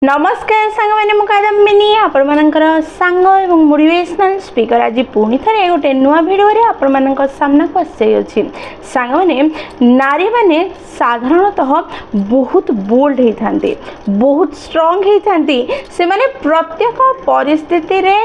नमस्कार सांग मैंने मुकादमिनी आपण मानकर सांग एवं मोटिवेशनल स्पीकर आज पुणी थे गोटे नुआ भिडियो आपण सामना को आसी सांग मैंने नारी मैंने साधारणतः बहुत बोल्ड होता बहुत स्ट्रॉन्ग होता से माने प्रत्येक परिस्थिति रे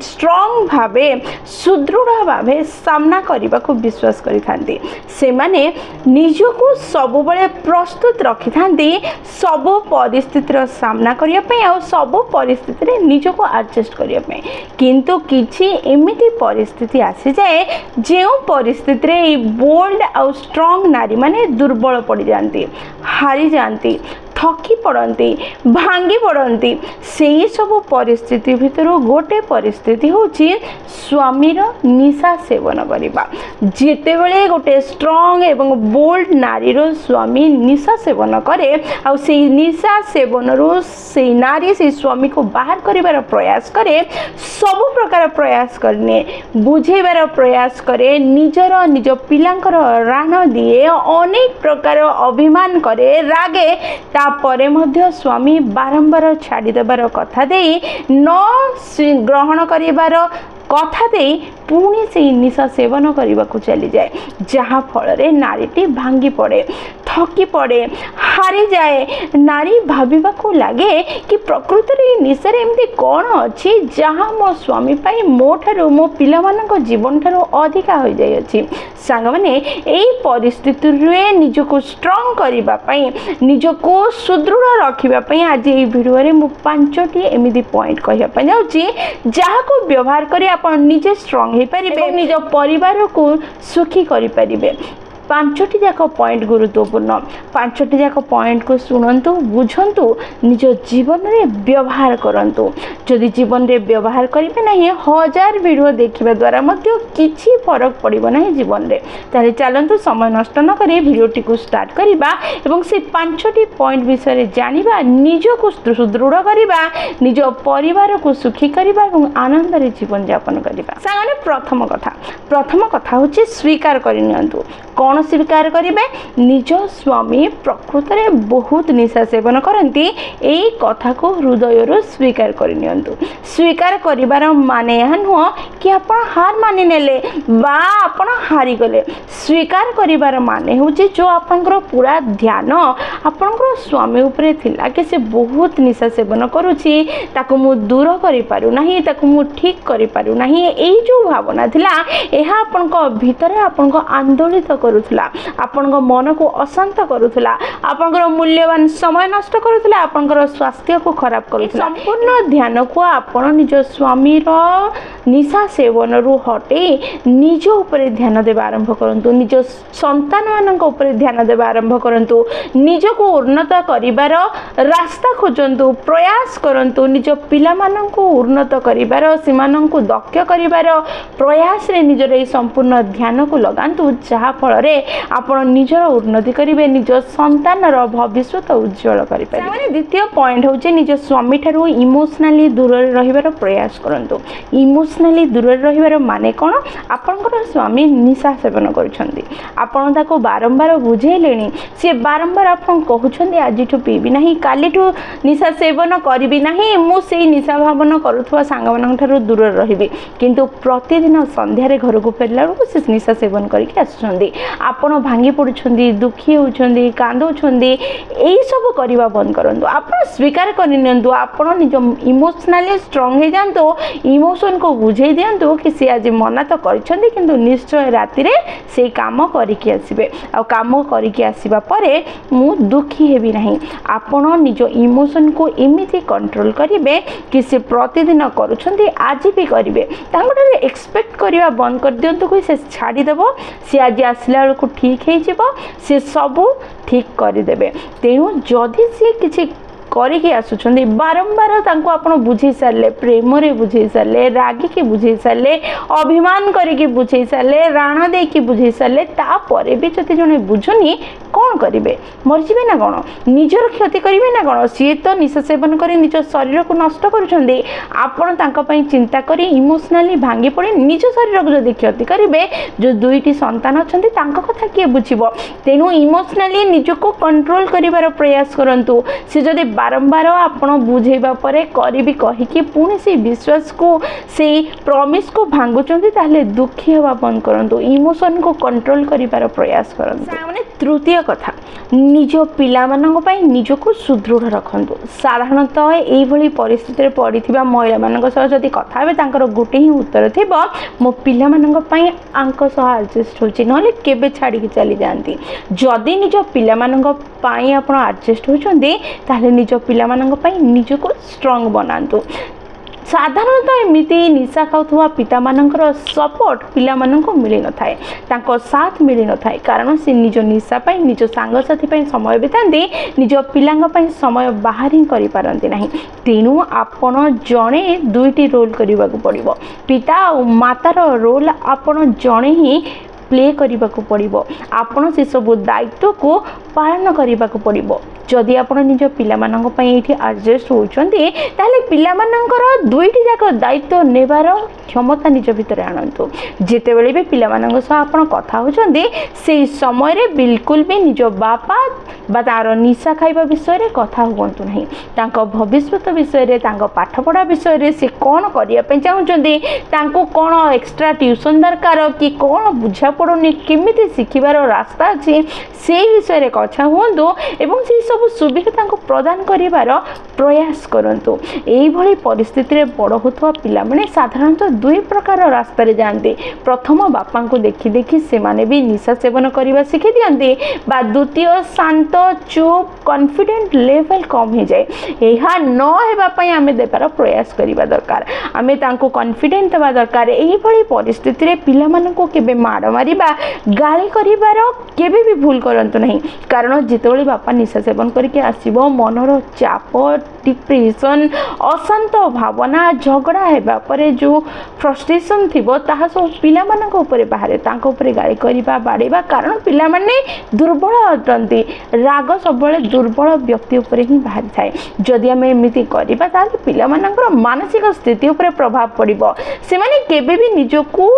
स्ट्रॉन्ग भावे सुदृढ़ भावे सामना करने को विश्वास करिथांती से माने निजको सब बड़े प्रस्तुत रखि थांती सब परिस्थितिर सामना सब परिस्थिति निजको एडजस्ट करने किंतु किछि एमिति परिस्थिति आसी जाए जो परिस्थिति बोल्ड आउ स्ट्रॉन्ग नारी माने दुर्बल पड़ जाती हारी जाती थकी पड़ती भांगी पड़ती से सब परिस्थिति भितर गोटे परिस्थिति हूँ स्वामीर निशा सेवन करवा जिते बड़े गोटे स्ट्रॉन्ग एवं बोल्ड नारीर स्वामी निशा सेवन करे आ निशा सेवन से नारी से स्वामी को बाहर कर प्रयास करे सब प्रकार प्रयास करने बुझेबार प्रयास करे निजर निज पिलांकर राण दिए अनेक प्रकार अभिमान करे रागे तापरे मध्य स्वामी बारंबार छाड़देबार कथा दे न ग्रहण करिबार कथा दे पुणी से निशा सेवन करने को चली जाए जहाँ फल नारीटी भांगी पड़े थकी पड़े हारी जाए नारी भाविबा को लगे कि प्रकृति निशा एमती कौन अच्छी जहाँ मो स्वामी पाई मो ठारू मो पिला मानक जीवन ठारू अधिका हो जाए सांग मैंने यही परिस्थिति निजको स्ट्रॉन्ग करने निजको सुदृढ़ रखापी आज ये भिडियो मु 5टी एमती पॉइंट कहवाई जाऊँगी जहाँ को व्यवहार कर निजे स्ट्रॉन्ग हो पारे निज परिवार को सुखी करें 5टी जाक पॉइंट गुरुत्वपूर्ण 5टी जाक पॉइंट को शुणु बुझंतु निज जीवन में व्यवहार करंतु जदि जीवन में व्यवहार करेंगे ना 1000 वीडियो देखा द्वारा किसी फरक पड़ो ना जीवन में ताले चलतु समय नष्ट न कर भिडियोटी को स्टार्ट करवा एवं से 5टी पॉइंट विषय जानिबा निज को सुदृढ़ करवा निज परिवार को सुखी करवा एवं आनंद रे जीवन यापन करवा सामने प्रथम कथा हूँ स्वीकार करनियंतु कौन स्वीकार करेंगे निज स्वामी प्रकृत में बहुत निशा सेवन करती यही कथा को हृदय स्वीकार करनियंतु स्वीकार करिवार माने यह नुह कि आप हार मानि नेले बा आपण हारी गले स्वीकार करिवार माने हूँ जो आपनकर पूरा ध्यान आपनकर स्वामी उपरे थिला कि से बहुत निशा सेवन करुछि ताको मु दूर करि पारु नाही ताको मु ठीक करि पारु नाही एई जो भावना थिला एहा आपनका भितरे आपनका आंदोलित करुथला आपनका मन को अशांत करुथला आपनकर मूल्यवान समय नष्ट करुथला आपनकर स्वास्थ्य को खराब करुथला संपूर्ण ध्यान को आपण निज स्वामी रो निशा सेवन रु हटे निज ऊपर ध्यान देवा आरंभ करंतु निज संतान मानक ऊपर ध्यान देवा आरंभ करंतु निज को उन्नत करिवार रास्ता खोजंतु प्रयास करंतु निज पिला मानक को उन्नत करिवार सेमानन को दक्ष करिवार प्रयास रे निजर ए संपूर्ण ध्यान को लगांतु जहा फल रे आपण निजर उन्नति करिवे निज संतानर भविष्य उज्जवल करि पारिबे माने द्वितीय पॉइंट होचे निज स्वामी ठारू इमोशनली दूर रहिबार प्रयास करंतु इमोशनली दूर रहिबार माने कोन आपनकर स्वामी निशा सेवन करूछंती आपण ताको बारंबार बुझेलेनी से बारंबार आपण कहउछंती आजिठू पीबी नाही कालीठू निशा सेवन करिबी नाही मु सेई निशा भावन करूथवा सांग मानन ठारू दूर रहिबी किंतु प्रतिदिन संध्या रे घर को फेरला को से निशा सेवन करके आछंती आपण भांगी पड़ुछंती दुखी होउछंती कांदुछंती एई सब करबा बंद करंतु आपण स्वीकार करनियंतु आपण निज इमोशनली स्ट्रांग हे जानतो इमोशन को बुझे दियंतु कि से आज मना तो करछंती किंतु निश्चय राति रे से काम करिके आसीबे आ काम करिके आसीबा परे मु दुखी हेबी नाही आपण निज इमोशन को एमिति कंट्रोल करिवे कि से प्रतिदिन करूछंती आज भी करिवे तांगडे एक्सपेक्ट करिवा बंद कर दियंतु कि से छाडी देबो से आज आसला को ठीक है सी सब ठीक करदे तेणु जदि सी किसी करके आसुछंदी बारंबार तांको आपण बुझे सारले प्रेम रे बुझे सारले रागी के बुझे सारले अभिमान करके बुझे सारले राणा दे के बुझे सारले ता परे भी जति जने बुझुनी कौन करिवे मरजिबे ना कोन निजर क्षति करिवे ना कोन सी तो निशा सेवन करी निज शरीर को नष्ट करूछंदी आपण तांका पई चिंता करी इमोशनली भांगी पड़े निज शरीर को जदि क्षति करिवे जो दुईटी संतान अछंती तांका कथा के बुझिबो तेनु इमोशनली निज को कंट्रोल करिवार प्रयास करंतु से जदि बारंबार आपण बुझेबा परे करिबी कहिकी पुणी से विश्वास को से प्रॉमिस को भांगुचंती ताले दुखी हवा बंद करंतु इमोशन को कंट्रोल करिबार प्रयास करंतु माने तृतीय कथा निज पिला मानक पई निज को सुदृढ़ रखंतु साधारणतः एई भली परिस्थिति रे पड़िथिबा महिला मानक सह जदी कथा हेबे तांकर गुटे ही उत्तर थिबो मो पिला मानक पई आंक सह एडजस्ट होची नले केबे छाडी के चली जांती जदी निज पिला मानक पई आपण एडजस्ट होचंदी ताले निज पिला मानक पई निज को स्ट्रांग बनांतु साधारणतः एमती निशा खाऊवा पिता मानकर सपोर्ट पिला मानक मिल न थाए तांको साथ मिल न थाए कारण से निज निशा पाई निज सांगसाथी पाई समय बितांती निज पिलांग पाई समय बाहर ही करि पारंती नाही तेणु आपण जणे दुईटी रोल करबा को पड़िबो पिता और मातार रोल आपण जणे ही प्ले करने को पड़ो आपण से सब दायित्व को पालन करने को पड़ो जदि आपण निज पिला मानक पई एठी एडजस्ट होचंती ताले पिला मानकर दुईटी जाक दायित्व नेबार क्षमता निज भितर आनंतु जेते बेले भी पिला मानक सह आपण कथा होचंती से समय रे बिल्कुल भी निज बापा बा तार निशा खाइबा विषय रे कथा हुंतु नहीं तांको भविष्य विषय रे तांको पाठ पढ़ा विषय रे से कोन करिया पे चाहउचंती तांको कोन एक्स्ट्रा ट्यूशन दरकार कि कोन बुझा पड़ोनी केमिति शिखिबार रास्ता अछि से विषय रे कथा हुंतु एवं से सब सुविधा तांको प्रदान करिवार प्रयास करंतु एई भली परिस्थिति रे बड़ होतवा पिला माने साधारणतः दुई प्रकार रास्ता रे जानते प्रथम बापा को देखि देखि से माने भी निशा सेवन करिवा सिखि दियंती बा द्वितीय शांत चुप कॉन्फिडेंट लेवल कम हो जाए यह न हेबा पई आमे देबार प्रयास करिवा दरकार आमे तांको कॉन्फिडेंट देबा दरकार एई भली परिस्थिति रे पिला मानन को केबे माड मारिबा गाली करिवार केबे भी भूल करंतु नहीं कारण जेतबेले बापा निशा सेवन करके आसीबो मनर चाप डिप्रेशन अशांत भावना झगड़ा हेबा परे जो फ्रस्ट्रेशन थिबो ताहा सब पिला मानक ऊपर बाहर तांको ऊपर गाली करिबा बाड़ेबा कारण पिला माने दुर्बल अटंती राग सब दुर्बल व्यक्ति ऊपर ही बाहरी थाए जदि आम एमती करवा ताले पिला मानकर मानसिक स्थिति ऊपर प्रभाव पड़िबो से माने केबे भी निजको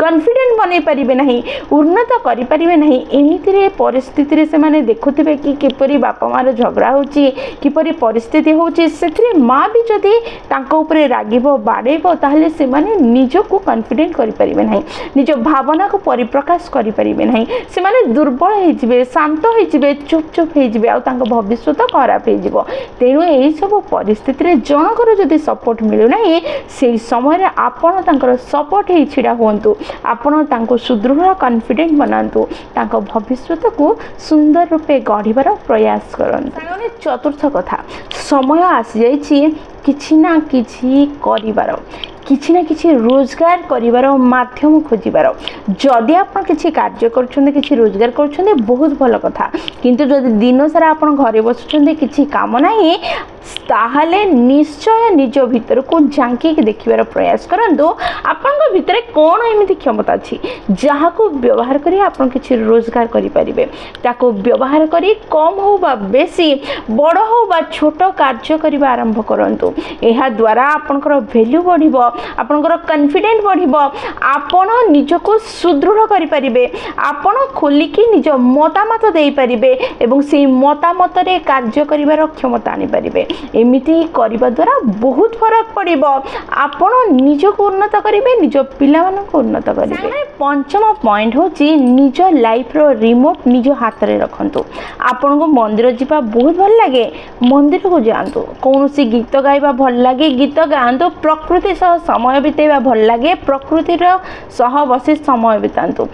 कॉन्फिडेंट बनै परिबे नहीं उन्नत करि परिबे नहीं एमिति रे परिस्थिति रे से माने देखुथिबे कि किपरि बापा मार झगड़ा होची किपरि परिस्थिति होची सेथरे माँ भी जदि तांको ऊपर रागिबो बाड़ेबो ताहले से माने निजको कॉन्फिडेंट करि परिबे नहीं निज भावना को परिप्रकाश करि परिबे नहीं से माने दुर्बल हे जिवे शांत हे जिवे चुप चुप हे जिवे आ तांको भविष्य तो खराब हे जिवो तेणु एई सब परिस्थिति रे जनकर जदि सपोर्ट मिलु नाही से समय रे आपण तांकर सपोर्ट हे छिडा होंतु आपण तांको सुदृढ़ कॉन्फिडेंट बनांतु तांको भविष्य को सुंदर रूपे गढ़िबार प्रयास करंतु सागने चतुर्थ कथा समय आसी जाइछि किछि ना किछि करिबार किछि ना किछि रोजगार करिबार माध्यम खोजिबार जदि आपण किछि कार्य करछन्ते किछि रोजगार करछन्ते बहुत भल कथा किंतु जदि दिन सारा आपण घरे बसुछन्ते किछि काम नाही ताहले निश्चय निज भीतर को झांकी के देखिबार प्रयास करंतु आपन भीतर कोन एमिति क्षमता अछि जहा को व्यवहार करी आपन किछि रोजगार करि परिबे ताको व्यवहार करी कम हो बा बेसी बड़ हो बा छोट कार्य करिबा आरंभ करंतु एहा द्वारा आपनकर वैल्यू बढ़िबो आपनकर कॉन्फिडेंट बढ़िबो आपण निजको सुदृढ़ करि परिबे आपण खोली की निज मतामत देई परिबे एवं से मतामत रे कार्य करिबार क्षमता आनि परिबे एमिति करिबा द्वारा बहुत फरक पड़िबो आपण निजको उन्नत करिबे निज पिला मानको उन्नत करिबे पंचम पॉइंट होची निज लाइफ रो रिमोट निज हाथ रे रखंतु आपण को मंदिर जिबा बहुत भल लागे मंदिर को जानतु कोनोसी गीत गाइबा भल लागे गीत गांतु प्रकृति सह समय बितेबा भल लागे प्रकृति रो सह बसी समय बितांतु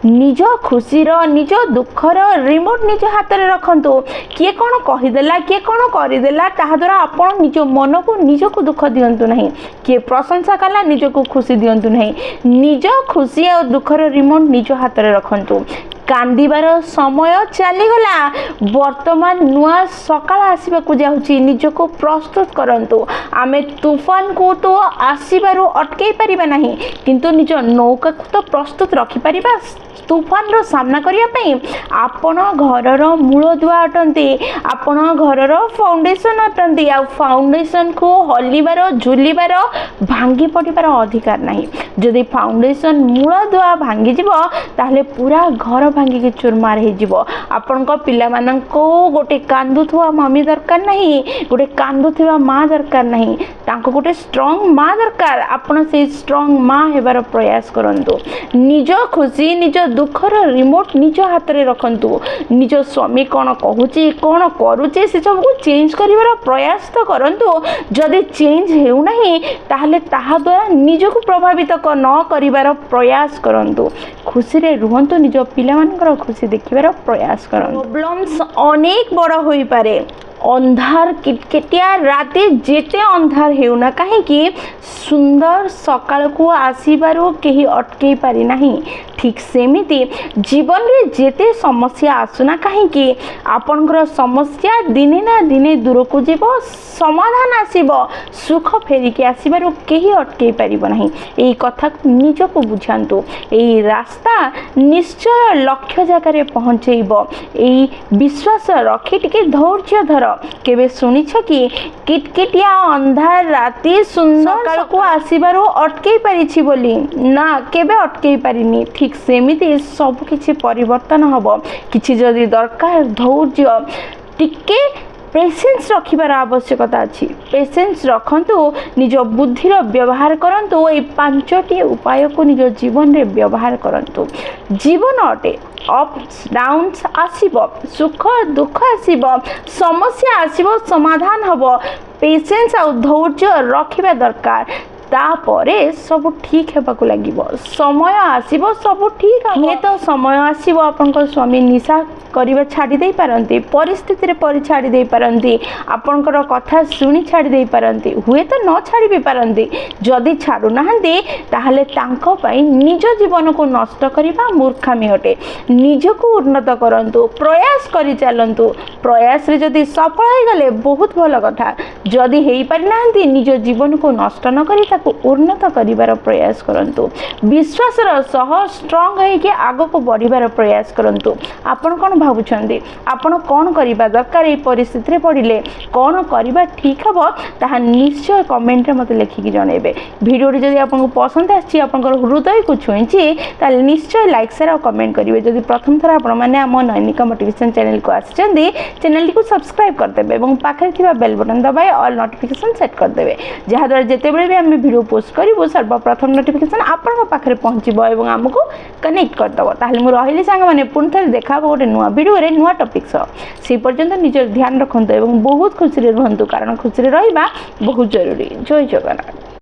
निज खुशी रो निज दुख रो रिमोट निज हाथ रे रखंतु किए कोन कहिदेला किए कोन करिदेला ताहा द्वारा आपण निज मन को निज को दुख दियंतु नहीं किए प्रशंसा कला निज को खुशी दियंतु नहीं निज खुशी और दुख रो रिमोट निज हाथ रे रखंतु कांदिबार समय चलीगला वर्तमान नुआ सकाळ आसीबाकू जाउची निजको प्रस्तुत करंतु आमे तूफान को तो आसीबारु अटकै परिबा नहीं किंतु निज नौका को तो प्रस्तुत रखि परिबा तूफान रो सामना करिया पई आपण घरर मूलदुआ अटंती आपण घरर फाउंडेशन अटंती आ फाउंडेशन को हलिबार झुलिबार भांगी पड़िबार अधिकार नहीं जदि फाउंडेशन मूलदुआ भांगी जिवो ताहले पूरा घर भांगिकी चूरमार हो आपण पिलामानंको गोटे कांदुथुवा मम्मी दरकार नहीं गोटे कांदुथुवा माँ दरकार नहीं तांको गोटे स्ट्रॉन्ग माँ दरकार आपण से स्ट्रॉन्ग माँ हेबार प्रयास करंतु निज खुशी निज दुखर रिमोट निज हाथ में रखंतु निज स्वामी कौन कहूची कौन करुचे से सब को चेंज करिवार प्रयास तो करंतु जदि चेंज हेउ नहीं ताहले ताहा द्वारा निज को प्रभावित न करिवार प्रयास करंतु खुशी रे रुहंतु निज पिलामानकर खुशी देखिबार प्रयास करंतु प्रॉब्लम्स अनेक बड़ होई पारे अंधार किटकिटिया राते जेते अंधार हेउना कहीं सुंदर सकाळ को आसीबारो केही अटकई पारि नाही ठीक सेमिति जीवन रे जेते समस्या आसुना कहीं आपनकर समस्या दिने ना दिने दूर को जीव समाधान आसीबो सुख फेरिकी आसीबारो केही अटकई पारिबो नाही एई कथा निज को बुझांतु एई रास्ता निश्चय लक्ष्य जगार पहुँचेब एई विश्वास रखी टिके धैर्य धर केबे सुनिछ कि किटकिटिया अंधार राति सुंदर सकाळ को आसीबारो अटकई पारिछि बोली ना केबे अटकई पारिनी ठीक सेमिति सब किछि परिवर्तन हबो किछि जदि दरकार धैर्य टिके पेशेंस रखिबार आवश्यकता अछि पेशेंस रखंतु निज बुद्धिर व्यवहार करंतु ए पांचटी उपाय को निज जीवन रे व्यवहार करंतु जीवन अटे अप्स डाउन्स आसीबो सुख दुख आसीबो समस्या आसीबो समाधान हबो पेशेंस आ धैर्य रखिबा दरकार तापरे सब ठीक हेबाकु लागिबो समय आसीबो सब ठीक हे तो समय आसीबो आपनकर स्वामी निशा करिबा छाडी देई पारंती परिस्थिति रे परि छाडी देई पारंती आपनकर कथा सुनी छाडी देई पारंती हुए तो न छाडी भी पारंती जदि छाडू नाहंती ताहले तांको पई निज जीवन को नष्ट करिबा मूर्खामी हटे निज को उन्नत करंतु प्रयास करि चलंतु प्रयास रे जदि सफल हो गले बहुत भलो कथा जदि हेई पारि नाहंती निज जीवन को नष्ट न करि ताको उन्नत करिवार प्रयास करंतु विश्वास सह स्ट्रांग है कि आगो को बढ़िबार प्रयास करंतु आपण कोन भाबुछंदी आपण कोन करिबा दरकार ए परिस्थिति रे पड़िले कोन करिबा ठीक हबो ताहा निश्चय कमेंट रे मते लिखि कि जणेबे वीडियो रे जदि आपन को पसंद आछि आपनकर हृदय को छुईछि ताल निश्चय लाइक शेयर और कमेंट करिवे जदि प्रथम थरा आपण माने हम नैनिका मोटिवेशन चैनल को आछंदी चैनल को सब्सक्राइब कर देबे एवं पाखरे थिबा बेल बटन दबाए ऑल नोटिफिकेशन सेट कर देबे जहा द्वारा जेते बेले भी हम वीडियो पोस्ट करू सर्वप्रथम नोटिफिकेशन आपण पाखे पहुँचब और आमको कनेक्ट करदेव ताहले मु रही सांग मैंने पुणी थे देखा गोटे नुआ वीडियो रे नुआ टॉपिक से पर्यंत निज ध्यान रखु और बहुत खुशी रुहतु कारण खुशी रहा बहुत जरूरी जय जगन्नाथ।